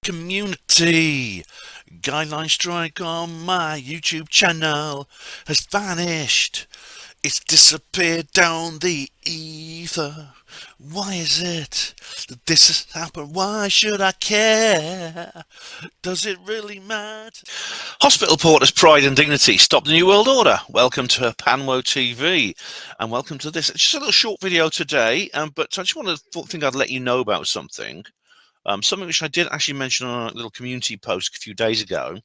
Community guideline strike on my YouTube channel has vanished. It's disappeared down the ether. Why is it that this has happened? Why should I care? Does it really matter? Hospital Porters Pride and Dignity Stop the New World Order. Welcome to Panwo TV and welcome to this. It's just a little short video today, but I just think I'd let you know about something. Something which I did actually mention on a little community post a few days ago,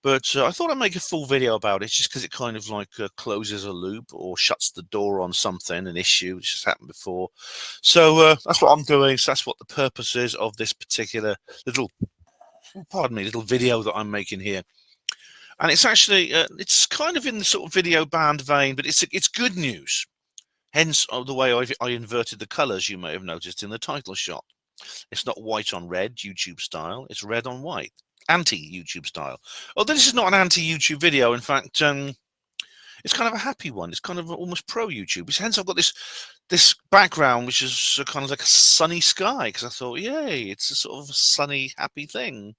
but I thought I'd make a full video about it just because it kind of like closes a loop or shuts the door on something, an issue which has happened before. So that's what I'm doing. So that's what the purpose is of this particular little, little video that I'm making here. And it's actually, it's kind of in the sort of video band vein, but it's good news. Hence the way I inverted the colors you may have noticed in the title shot. It's not white on red, YouTube style. It's red on white, anti-YouTube style. Although this is not an anti-YouTube video. In fact, it's kind of a happy one. It's kind of almost pro-YouTube. Hence, I've got this background, which is kind of like a sunny sky, because I thought, yay, it's a sort of sunny, happy thing.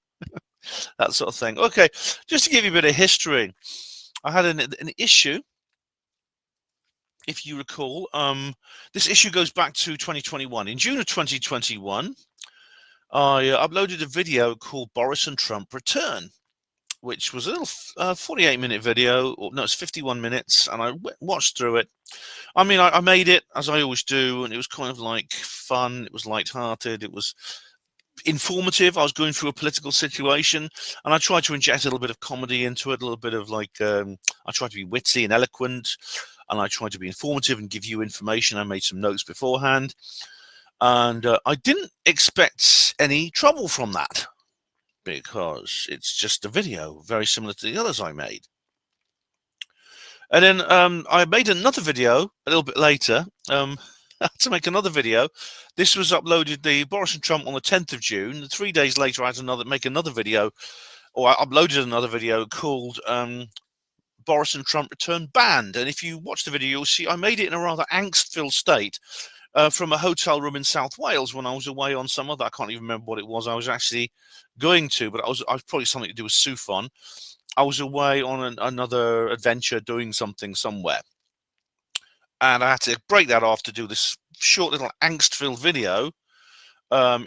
That sort of thing. Okay, just to give you a bit of history, I had an issue. If you recall, this issue goes back to 2021. In June of 2021, I uploaded a video called Boris and Trump Return, which was a little 48-minute video. No, it's 51 minutes, and I watched through it. I mean, I made it, as I always do, and it was kind of like fun. It was lighthearted. It was informative. I was going through a political situation, and I tried to inject a little bit of comedy into it, a little bit of like, I tried to be witty and eloquent, and I tried to be informative and give you information. I made some notes beforehand, and I didn't expect any trouble from that because it's just a video very similar to the others I made. And then I made another video a little bit later to make another video. This was uploaded, the Boris and Trump, on the 10th of June. 3 days later, I had to make another video, or I uploaded another video called Boris and Trump Return Banned. And if you watch the video, you'll see I made it in a rather angst-filled state from a hotel room in South Wales when I was away on some other, I can't even remember what it was I was actually going to, but I was probably something to do with Sufon. I was away on another adventure doing something somewhere. And I had to break that off to do this short little angst-filled video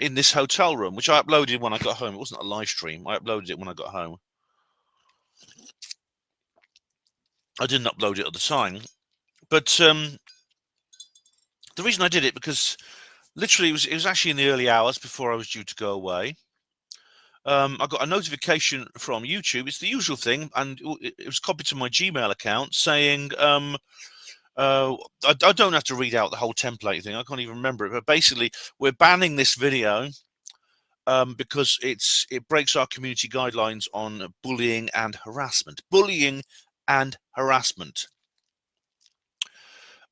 in this hotel room, which I uploaded when I got home. It wasn't a live stream. I uploaded it when I got home. I didn't upload it at the time, but the reason I did it because literally it was actually in the early hours before I was due to go away. I got a notification from YouTube. It's the usual thing, and it was copied to my Gmail account saying, I don't have to read out the whole template thing. I can't even remember it, but basically we're banning this video because it breaks our community guidelines on bullying and harassment. Bullying and harassment.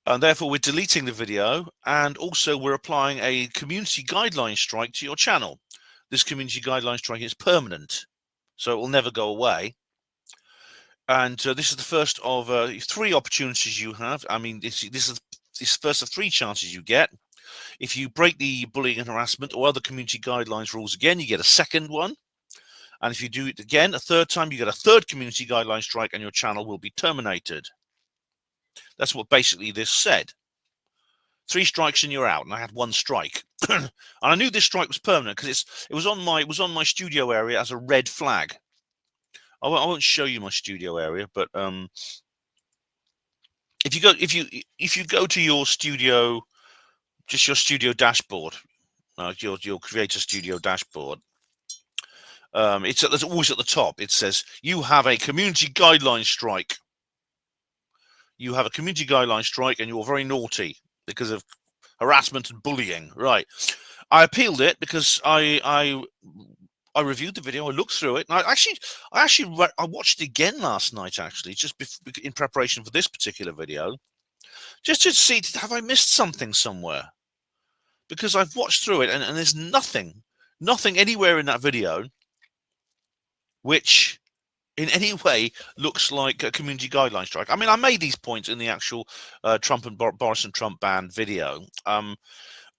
And therefore, we're deleting the video, and also we're applying a community guideline strike to your channel. This community guideline strike is permanent, so it will never go away. And this is the first of 3 opportunities you have. I mean, this is first of 3 chances you get. If you break the bullying and harassment or other community guidelines rules again, you get a second one. And if you do it again a third time, you get a third community guideline strike, and your channel will be terminated. That's what basically this said. 3 strikes and you're out, and I had 1 strike. And I knew this strike was permanent because it was on my studio area as a red flag. I won't show you my studio area, but if you go to your studio, just your studio dashboard, your Creator Studio dashboard, it's always at the top. It says you have a community guideline strike. You have a community guideline strike, and you're very naughty because of harassment and bullying. Right. I appealed it because I reviewed the video. I looked through it, and I watched it again last night, actually, just in preparation for this particular video, just to see, have I missed something somewhere? Because I've watched through it, and there's nothing anywhere in that video which in any way looks like a community guideline strike. I mean, I made these points in the actual Boris and Trump ban video.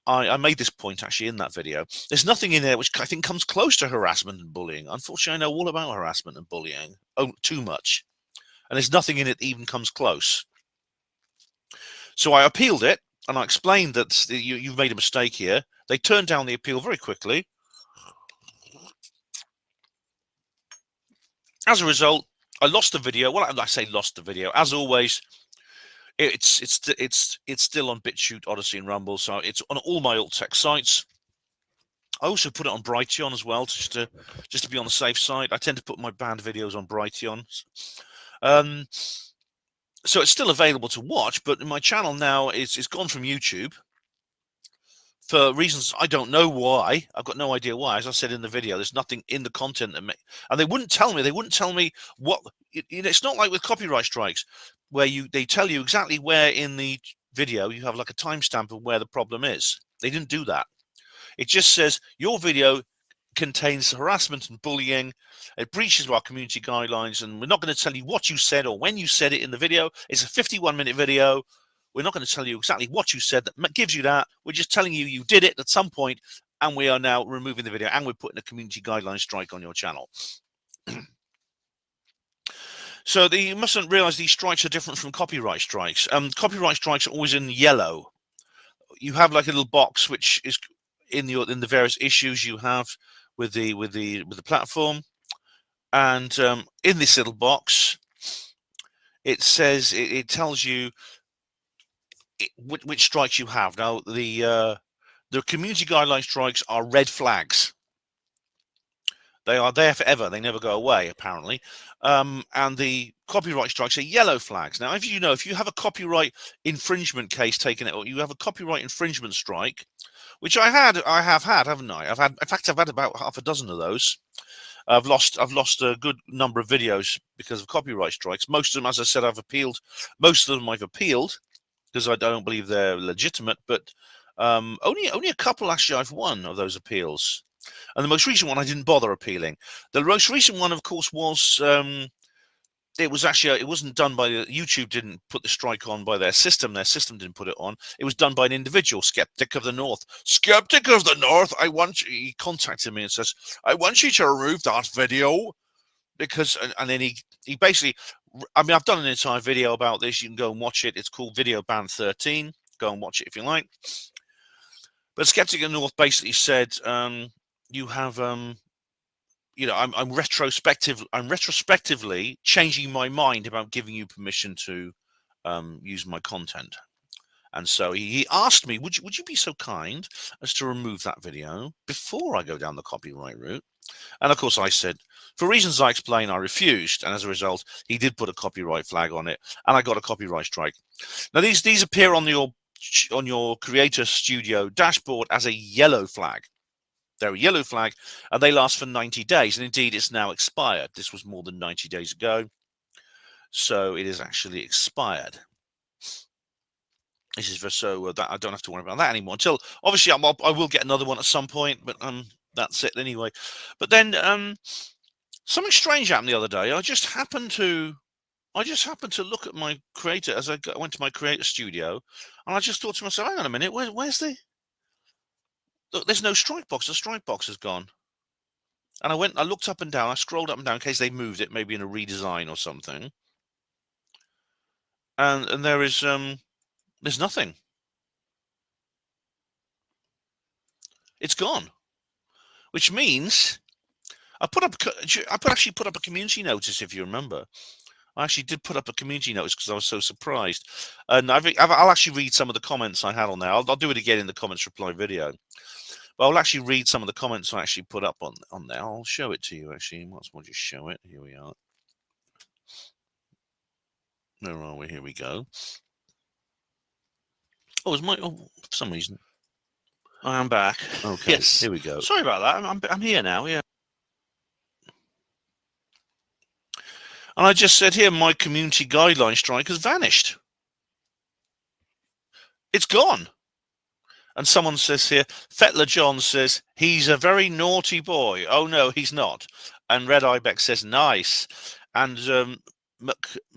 I made this point actually in that video. There's nothing in there which I think comes close to harassment and bullying. Unfortunately, I know all about harassment and bullying. Oh, too much. And there's nothing in it that even comes close. So I appealed it, and I explained that you've made a mistake here. They turned down the appeal very quickly. As a result, I lost the video. Well, I say lost the video. As always, it's still on BitChute, Odyssey, and Rumble, so it's on all my alt tech sites. I also put it on Brighteon as well, just to be on the safe side. I tend to put my banned videos on Brighteon. So it's still available to watch, but my channel now is gone from YouTube for reasons I don't know why. I've got no idea why. As I said in the video, there's nothing in the content that and they wouldn't tell me. They wouldn't tell me what. It's not like with copyright strikes, where they tell you exactly where in the video you have like a timestamp of where the problem is. They didn't do that. It just says your video contains harassment and bullying. It breaches our community guidelines, and we're not going to tell you what you said or when you said it in the video. It's a 51-minute video. We're not going to tell you exactly what you said that gives you that. We're just telling you you did it at some point, and we are now removing the video, and we're putting a community guideline strike on your channel. So you mustn't realize these strikes are different from copyright strikes. Copyright strikes are always in yellow. You have like a little box which is in the various issues you have with the platform, and in this little box it says it tells you which strikes you have. Now the community guideline strikes are red flags. They are there forever. They never go away, apparently. And the copyright strikes are yellow flags. Now, if you have a copyright infringement case taken out, or you have a copyright infringement strike, which I have had, haven't I? In fact, I've had about half a dozen of those. I've lost a good number of videos because of copyright strikes. Most of them, as I said, I've appealed. Most of them I've appealed because I don't believe they're legitimate. But only a couple actually I've won of those appeals. And the most recent one I didn't bother appealing. The most recent one, of course, was it wasn't done by YouTube. Didn't put the strike on by their system. Their system didn't put it on. It was done by an individual, Skeptic of the North. Skeptic of the North. He contacted me and says, "I want you to remove that video because," and then he basically, I mean, I've done an entire video about this. You can go and watch it. It's called Video Ban 13. Go and watch it if you like. But Skeptic of the North basically said, you have, I'm retrospectively changing my mind about giving you permission to use my content. And so he asked me, would you be so kind as to remove that video before I go down the copyright route? And of course I said, for reasons I explained, I refused. And as a result, he did put a copyright flag on it, and I got a copyright strike. Now these appear on your Creator Studio dashboard as a yellow flag. They're a yellow flag, and they last for 90 days. And indeed, it's now expired. This was more than 90 days ago. So it is actually expired. This is so that I don't have to worry about that anymore. Until, obviously, I will get another one at some point, but that's it anyway. But then something strange happened the other day. I just happened to look at my Creator as I went to my Creator Studio, and I just thought to myself, hang on a minute, where's the... Look, there's no strike box. The strike box is gone. And I looked up and down. I scrolled up and down in case they moved it, maybe in a redesign or something. And there is there's nothing. It's gone. Which means I actually put up a community notice, if you remember. I actually did put up a community notice because I was so surprised. And I'll actually read some of the comments I had on there. I'll do it again in the comments reply video. But I'll actually read some of the comments I actually put up on there. I'll show it to you, actually. Might as well just show it. Here we are. Where are we? Here we go. Oh, for some reason. I am back. Okay, yes. Here we go. Sorry about that. I'm here now, yeah. And I just said here, my community guideline strike has vanished. It's gone. And someone says here, Fetler John says, he's a very naughty boy. Oh, no, he's not. And Red Ibex says, nice. And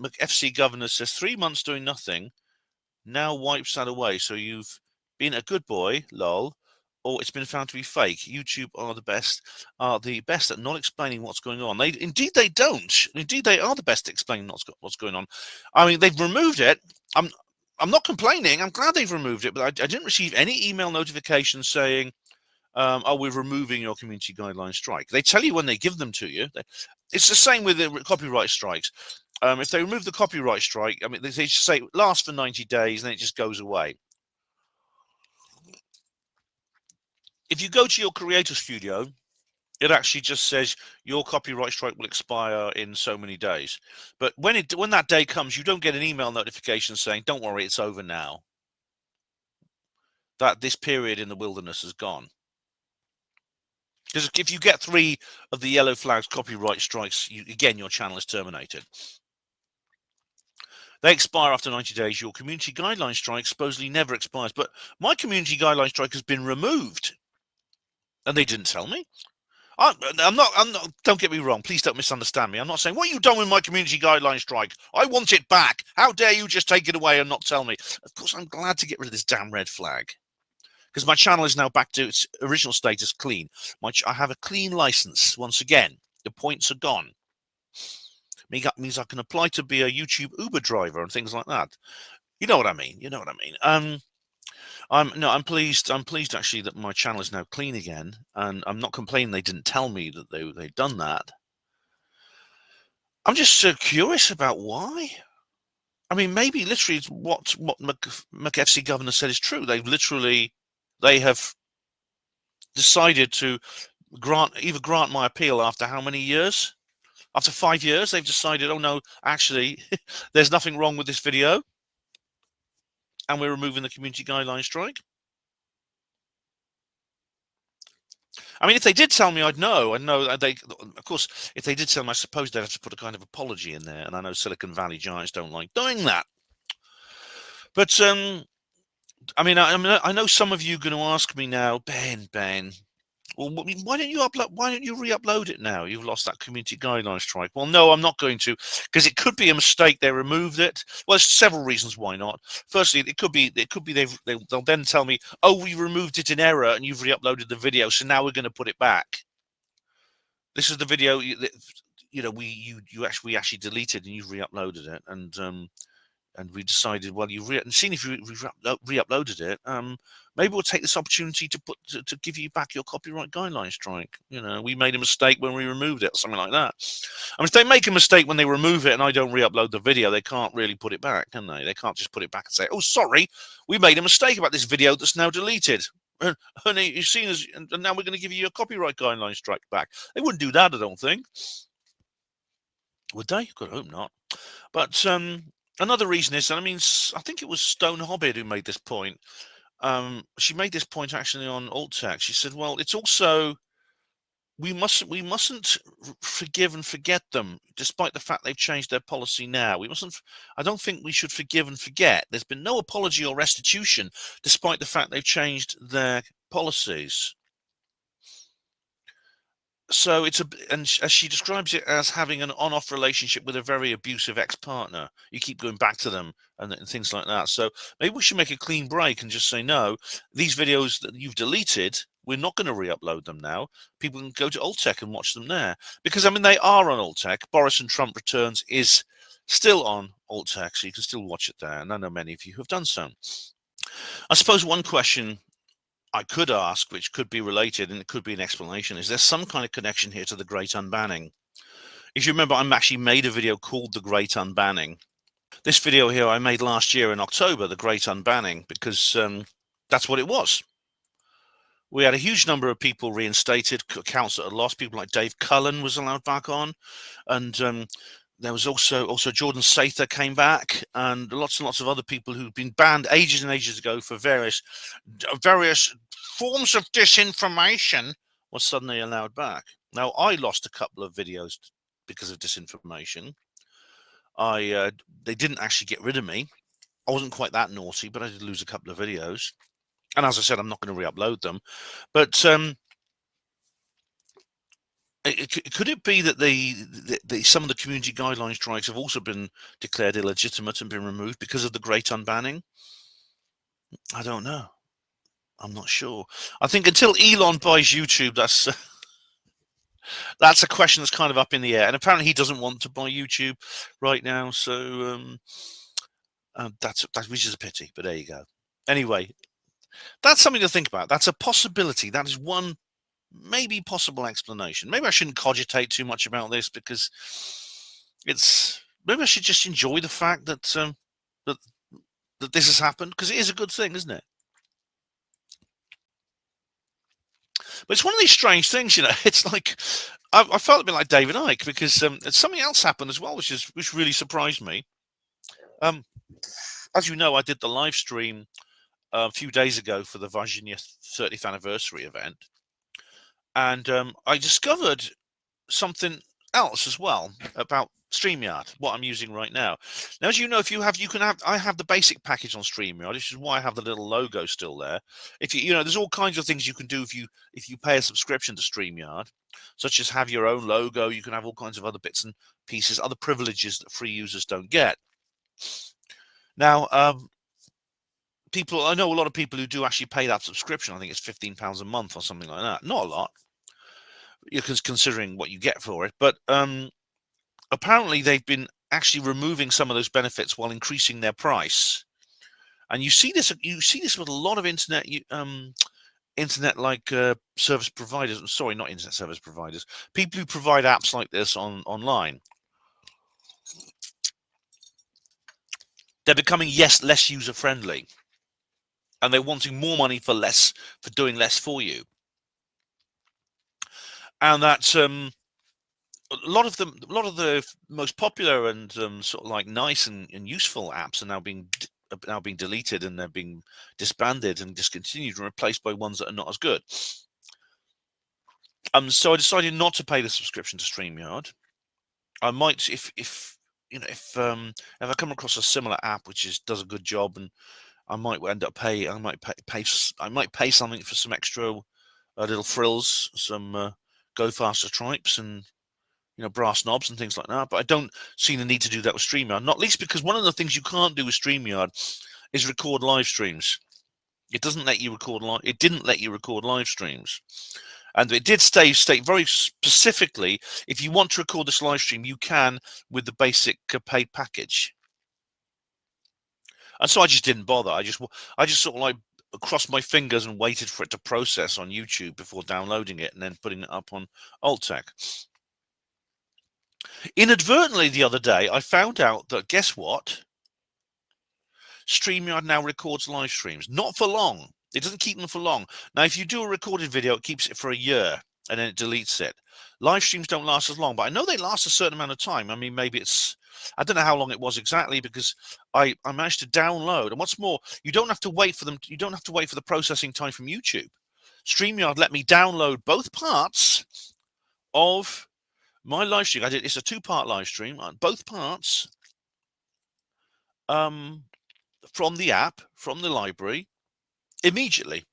McFC Governor says, 3 months doing nothing. Now wipes that away. So you've been a good boy, lol, or it's been found to be fake. YouTube are the best at not explaining what's going on. Indeed they don't. Indeed they are the best at explaining what's going on. I mean, they've removed it. I'm not complaining. I'm glad they've removed it, but I didn't receive any email notification saying, "Oh, we're removing your community guideline strike." They tell you when they give them to you. It's the same with the copyright strikes. If they remove the copyright strike, I mean, they just say it lasts for 90 days and then it just goes away. If you go to your Creator Studio, it actually just says your copyright strike will expire in so many days. But when that day comes, you don't get an email notification saying, "Don't worry, it's over now. That this period in the wilderness is gone." Because if you get 3 of the yellow flags copyright strikes, again, your channel is terminated. They expire after 90 days. Your community guideline strike supposedly never expires. But my community guideline strike has been removed. And they didn't tell me. I'm not, don't get me wrong. Please don't misunderstand me. I'm not saying, "What are you done with my community guideline strike? I want it back. How dare you just take it away and not tell me?" Of course, I'm glad to get rid of this damn red flag. Because my channel is now back to its original status, clean. I have a clean license once again. The points are gone. That means I can apply to be a YouTube Uber driver and things like that. You know what I mean? You know what I mean? I'm pleased. I'm pleased actually that my channel is now clean again, and I'm not complaining they didn't tell me that they'd done that. I'm just so curious about why. I mean, maybe literally what McFC governor said is true. They have decided to grant my appeal after how many years? After 5 years, they've decided, "Oh no, actually, there's nothing wrong with this video, and we're removing the community guideline strike." I mean, if they did tell me, I'd know. Of course, if they did tell me, I suppose they'd have to put a kind of apology in there. And I know Silicon Valley giants don't like doing that. But I mean, I know some of you are going to ask me now, Ben, well, why don't you upload? Why don't you re-upload it now? You've lost that community guideline strike. Well, no, I'm not going to, because it could be a mistake. They removed it. Well, there's several reasons why not. Firstly, it could be they'll then tell me, "Oh, we removed it in error, and you've re-uploaded the video, so now we're going to put it back. This is the video we actually deleted, and you've re-uploaded it." And we decided, well, seen if you re-uploaded it, maybe we'll take this opportunity to give you back your copyright guideline strike. We made a mistake when we removed it, or something like that. I mean, if they make a mistake when they remove it and I don't re-upload the video, they can't really put it back, can they? They can't just put it back and say, "Oh, sorry, we made a mistake about this video that's now deleted. And you've seen us, and now we're going to give you your copyright guideline strike back." They wouldn't do that, I don't think. Would they? God, I hope not. But another reason is, and I mean, I think it was Stone Hobbit who made this point. She made this point actually on Alt Tech. She said, "Well, it's also we mustn't forgive and forget them, despite the fact they've changed their policy now. We mustn't. I don't think we should forgive and forget. There's been no apology or restitution, despite the fact they've changed their policies." So as she describes it, as having an on-off relationship with a very abusive ex-partner. You keep going back to them and things like that. So maybe we should make a clean break and just say, "No, these videos that you've deleted, we're not going to re-upload them now. People can go to Alltech and watch them there." Because I mean, they are on Alltech. Boris and Trump Returns is still on Alltech, so you can still watch it there. And I know many of you have done so. I suppose one question I could ask, which could be related and it could be an explanation, is there some kind of connection here to the Great Unbanning? If you remember, I actually made a video called The Great Unbanning. This video here I made last year in October, The Great Unbanning, because that's what it was. We had a huge number of people reinstated, accounts that had lost. People like Dave Cullen was allowed back on, and there was also Jordan Sather came back, and lots of other people who'd been banned ages and ages ago for various forms of disinformation were suddenly allowed back. Now, I lost a couple of videos because of disinformation. They didn't actually get rid of me. I wasn't quite that naughty, but I did lose a couple of videos. And as I said, I'm not going to re-upload them. But could it be that some of the community guideline strikes have also been declared illegitimate and been removed because of the Great Unbanning? I don't know. I'm not sure. I think until Elon buys YouTube, that's a question that's kind of up in the air. And apparently he doesn't want to buy YouTube right now, so that's which is a pity. But there you go. Anyway, that's something to think about. That's a possibility. That is one maybe possible explanation. Maybe I shouldn't cogitate too much about this because maybe I should just enjoy the fact that that that this has happened, because it is a good thing, isn't it? But it's one of these strange things, you know. It's like I felt a bit like David Icke, because something else happened as well, which really surprised me. As you know, I did the live stream a few days ago for the Virginia 30th anniversary event, and I discovered something else as well about StreamYard, what I'm using right now. Now, as you know, I have the basic package on StreamYard, which is why I have the little logo still there. If you know, there's all kinds of things you can do if you pay a subscription to StreamYard, such as have your own logo. You can have all kinds of other bits and pieces, other privileges that free users don't get. Now, I know a lot of people who do actually pay that subscription. I think it's £15 a month or something like that. Not a lot, considering what you get for it. But apparently they've been actually removing some of those benefits while increasing their price. And you see this with a lot of internet service providers. Sorry, not internet service providers. People who provide apps like this online. They're becoming less user friendly, and they're wanting more money for doing less for you. And that's a lot of the most popular and sort of like nice and useful apps are now being deleted, and they're being disbanded and discontinued and replaced by ones that are not as good. So I decided not to pay the subscription to StreamYard. I might, if I come across a similar app which does a good job, and I might end up I might pay something for some extra little frills, some go faster stripes, and brass knobs and things like that. But I don't see the need to do that with StreamYard, not least because one of the things you can't do with StreamYard is record live streams. It doesn't let you record it didn't let you record live streams. And it did state very specifically, if you want to record this live stream, you can with the basic paid package. And so I just didn't bother. I just sort of like crossed my fingers and waited for it to process on YouTube before downloading it and then putting it up on Alt-Tech. Inadvertently, the other day, I found out that, guess what? StreamYard now records live streams. Not for long. It doesn't keep them for long. Now, if you do a recorded video, it keeps it for a year, and then it deletes it. Live streams don't last as long, but I know they last a certain amount of time. I mean, maybe I don't know how long it was exactly, because I managed to download. And what's more, you don't have to wait for them. You don't have to wait for the processing time from YouTube. StreamYard let me download both parts of my live stream. It's a 2-part live stream, both parts from the app, from the library, immediately.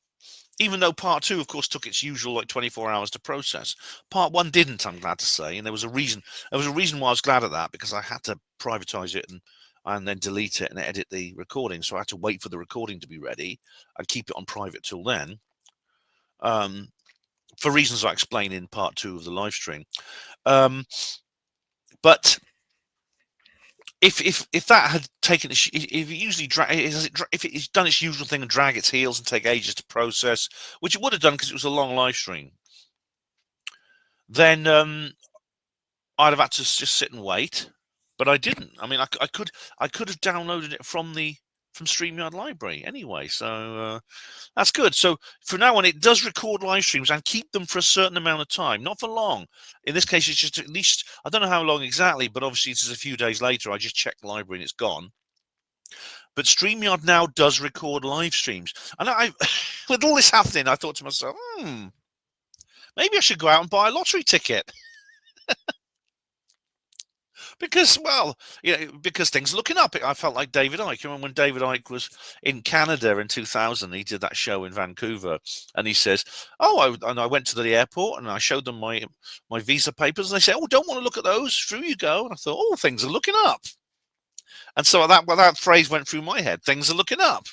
Even though part 2, of course, took its usual 24 hours to process. Part 1 didn't, I'm glad to say, and there was a reason. There was a reason why I was glad at that, because I had to privatize it and then delete it and edit the recording. So I had to wait for the recording to be ready and keep it on private till then, for reasons I explain in part 2 of the live stream. But if that had taken, if it's done its usual thing and drag its heels and take ages to process, which it would have done because it was a long live stream, then I'd have had to just sit and wait. But I didn't. I mean, I could have downloaded it from StreamYard library anyway, so that's good. So from now on, it does record live streams and keep them for a certain amount of time, not for long. In this case, it's just at least, I don't know how long exactly, but obviously this is a few days later. I just checked the library and it's gone. But StreamYard now does record live streams. And with all this happening, I thought to myself, maybe I should go out and buy a lottery ticket. Because, well, because things are looking up. I felt like David Icke. You remember when David Icke was in Canada in 2000? He did that show in Vancouver, and he says, I went to the airport and I showed them my visa papers, and they said, don't want to look at those. Through you go. And I thought, things are looking up. And so that phrase went through my head. Things are looking up.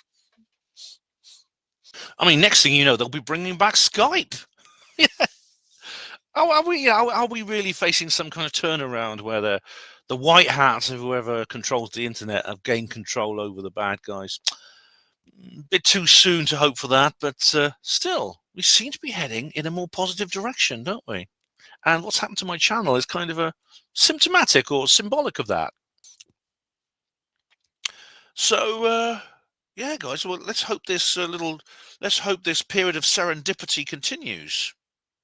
I mean, next thing you know, they'll be bringing back Skype. Are we really facing some kind of turnaround where the white hats of whoever controls the internet have gained control over the bad guys? A bit too soon to hope for that, but still, we seem to be heading in a more positive direction, don't we? And what's happened to my channel is kind of a symptomatic or symbolic of that. So, yeah, guys. Well, let's hope this period of serendipity continues.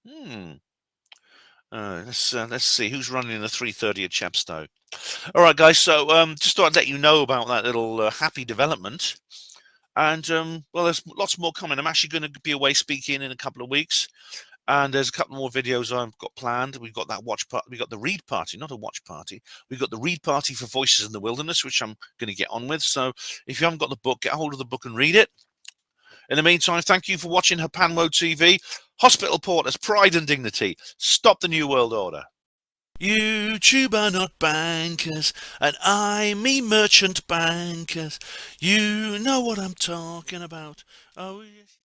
Hmm. Let's see who's running the 3:30 at Chepstow. All right, guys. So, just thought I'd let you know about that little happy development. And well, there's lots more coming. I'm actually going to be away speaking in a couple of weeks, and there's a couple more videos I've got planned. We've got that watch party. We've got the read party, not a watch party. We've got the read party for Voices in the Wilderness, which I'm going to get on with. So if you haven't got the book, get a hold of the book and read it. In the meantime, thank you for watching Hapanwo TV. Hospital Porters, pride and dignity. Stop the New World Order. YouTube are not bankers, and I me merchant bankers. You know what I'm talking about. Oh, yes.